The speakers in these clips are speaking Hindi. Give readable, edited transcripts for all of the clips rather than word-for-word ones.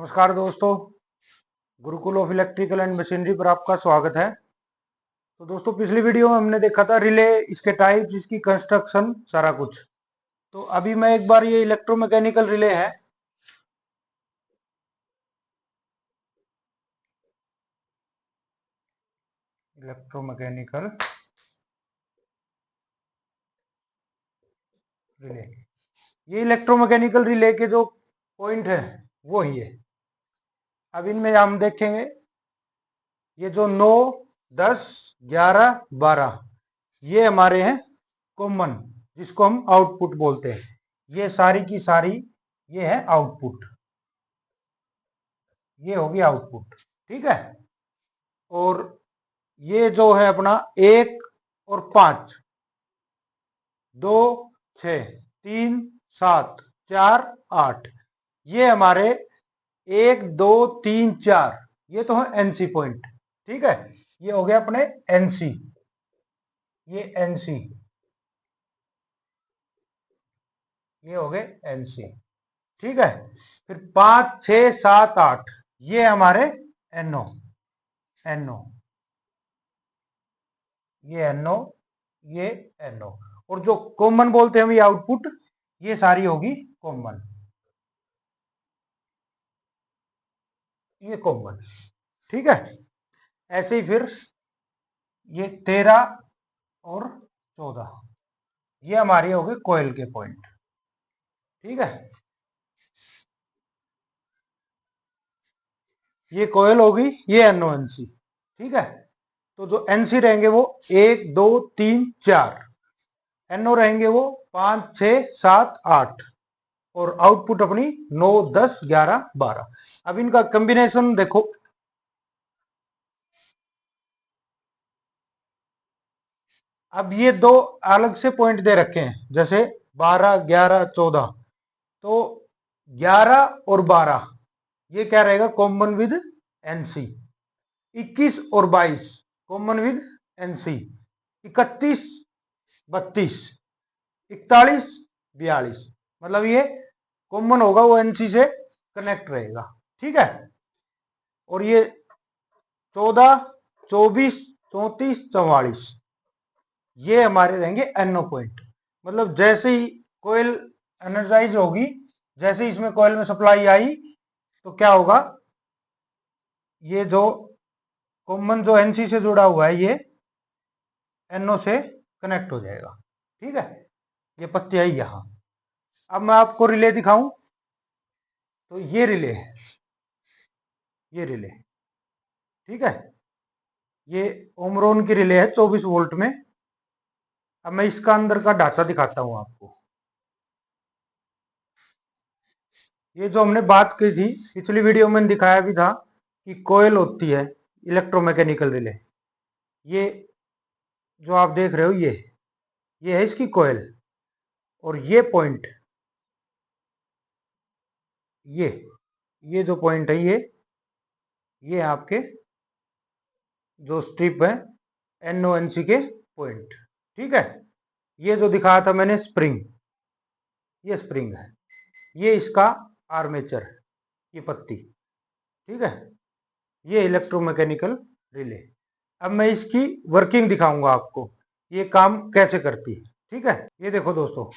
नमस्कार दोस्तों, Gurukul of electrical and machinery पर आपका स्वागत है। तो दोस्तों, पिछली वीडियो में हमने देखा था रिले, इसके टाइप्स, इसकी कंस्ट्रक्शन, सारा कुछ। तो अभी मैं एक बार, ये इलेक्ट्रोमैकेनिकल रिले है, इलेक्ट्रोमैकेनिकल रिले, ये इलेक्ट्रोमैकेनिकल रिले के जो पॉइंट है वो ही है। अब इनमें हम देखेंगे, ये जो 9, 10, 11, 12 ये हमारे हैं कॉमन, जिसको हम आउटपुट बोलते हैं। ये सारी की सारी ये है आउटपुट, ये होगी आउटपुट, ठीक है। और ये जो है अपना 1 और 5, 2, 6, 3, 7, 4, 8, ये हमारे 1, 2, 3, 4, ये तो है एनसी पॉइंट, ठीक है। ये हो गया अपने एनसी, ये एनसी, ये हो गए एनसी, ठीक है। फिर 5, 6, 7, 8 ये हमारे एनओ, एनओ, ये एनओ, ये एनओ। और जो कॉमन बोलते हैं हम, ये आउटपुट, ये सारी होगी कॉमन, ये कॉमन, ठीक है। ऐसे ही फिर ये 13 और 14 ये हमारी होगी कोयल के पॉइंट, ठीक है। ये कोयल होगी, ये एनओएनसी, ठीक है। तो जो एनसी रहेंगे वो 1, 2, 3, 4, एनओ रहेंगे वो 5, 6, 7, 8, और आउटपुट अपनी 9, 10, 11, 12। अब इनका कॉम्बिनेशन देखो, अब ये दो अलग से पॉइंट दे रखे हैं, जैसे 12, 11, 14, तो 11 और 12 ये क्या रहेगा, कॉमन विद एनसी। 21 और 22 कॉमन विद एनसी। 31, 32, 41, 42, मतलब ये कॉमन होगा, वो एनसी से कनेक्ट रहेगा, ठीक है। और ये 14, 24, 34, 44 ये हमारे रहेंगे एनओ पॉइंट। मतलब जैसे ही कोयल एनर्जाइज होगी, जैसे ही इसमें कोयल में सप्लाई आई, तो क्या होगा, ये जो कॉमन जो एनसी से जुड़ा हुआ है, ये एनओ से कनेक्ट हो जाएगा, ठीक है। ये पत्ती आई यहां। अब मैं आपको रिले दिखाऊं, तो ये रिले है, ये रिले, ठीक है। ये ओमरोन की रिले है 24 वोल्ट में। अब मैं इसका अंदर का ढांचा दिखाता हूं आपको। ये जो हमने बात की थी पिछली वीडियो में, दिखाया भी था कि कोयल होती है इलेक्ट्रोमैकेनिकल रिले। ये जो आप देख रहे हो, ये है इसकी कोयल, और ये पॉइंट, ये ये जो पॉइंट है, ये आपके जो स्ट्रिप है एनओएनसी के पॉइंट, ठीक है। ये जो दिखाया था मैंने स्प्रिंग, ये स्प्रिंग है, ये इसका आर्मेचर है, ये पत्ती, ठीक है। ये इलेक्ट्रोमैकेनिकल रिले। अब मैं इसकी वर्किंग दिखाऊंगा आपको, ये काम कैसे करती है, ठीक है। ये देखो दोस्तों,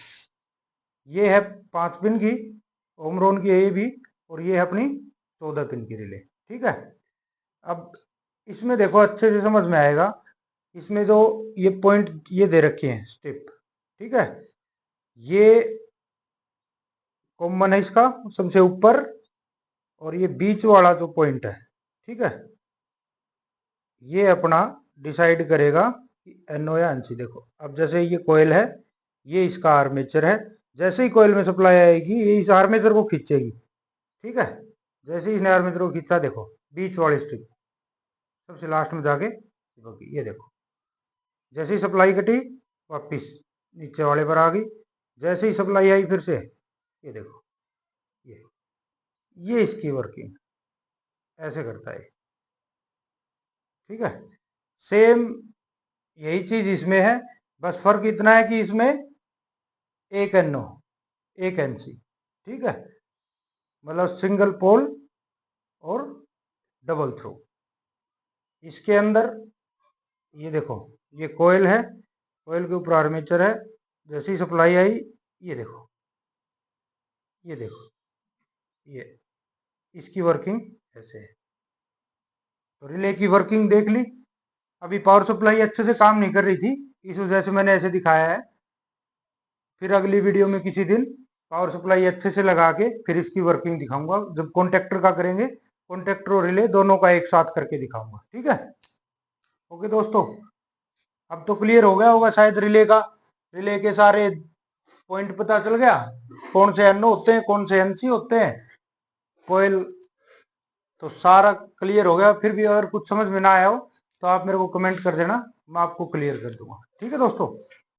ये है 5 पिन की ओमरोन की, ये भी, और ये है अपनी 14 पिन की रिले, ठीक है। अब इसमें देखो, अच्छे से समझ में आएगा, इसमें जो ये पॉइंट ये दे रखे हैं स्टेप, ठीक है। ये कॉमन है इसका सबसे ऊपर, और ये बीच वाला जो पॉइंट है, ठीक है, ये अपना डिसाइड करेगा कि एनओ या एनसी। देखो, अब जैसे ये कोयल है, ये इसका आर्मेचर है, जैसे ही कोयल में सप्लाई आएगी, ये इस आर्मेचर को खींचेगी, ठीक है। जैसे ही इसने आर्मेचर को खींचा, देखो बीच वाली स्ट्रिप सबसे लास्ट में जाके चिपकी, ये देखो, जैसे ही सप्लाई कटी, वापिस नीचे वाले पर आ गई, जैसे ही सप्लाई आई फिर से, ये देखो, ये इसकी वर्किंग ऐसे करता है, ठीक है। सेम यही चीज इसमें है, बस फर्क इतना है कि इसमें एक एनओ, एक एनसी, ठीक है। मतलब सिंगल पोल और डबल थ्रो। इसके अंदर ये देखो, ये कोयल है, कोयल के ऊपर आर्मेचर है। जैसी सप्लाई आई, ये देखो, ये देखो, ये इसकी वर्किंग ऐसे है। तो रिले की वर्किंग देख ली। अभी पावर सप्लाई अच्छे से काम नहीं कर रही थी, इस वजह से मैंने ऐसे दिखाया है। फिर अगली वीडियो में किसी दिन पावर सप्लाई अच्छे से लगा के फिर इसकी वर्किंग दिखाऊंगा। जब कॉन्टेक्टर का करेंगे, कॉन्टेक्टर और रिले दोनों का एक साथ करके दिखाऊंगा। ठीक है, ओके दोस्तों, अब तो क्लियर हो गया होगा शायद रिले का। रिले के सारे पॉइंट पता चल गया, कौन से एनओ होते हैं, कौन से एनसी होते हैं, कोयल। तो सारा क्लियर हो गया। फिर भी अगर कुछ समझ में ना आया हो तो आप मेरे को कमेंट कर देना, मैं आपको क्लियर कर दूंगा। ठीक है दोस्तों।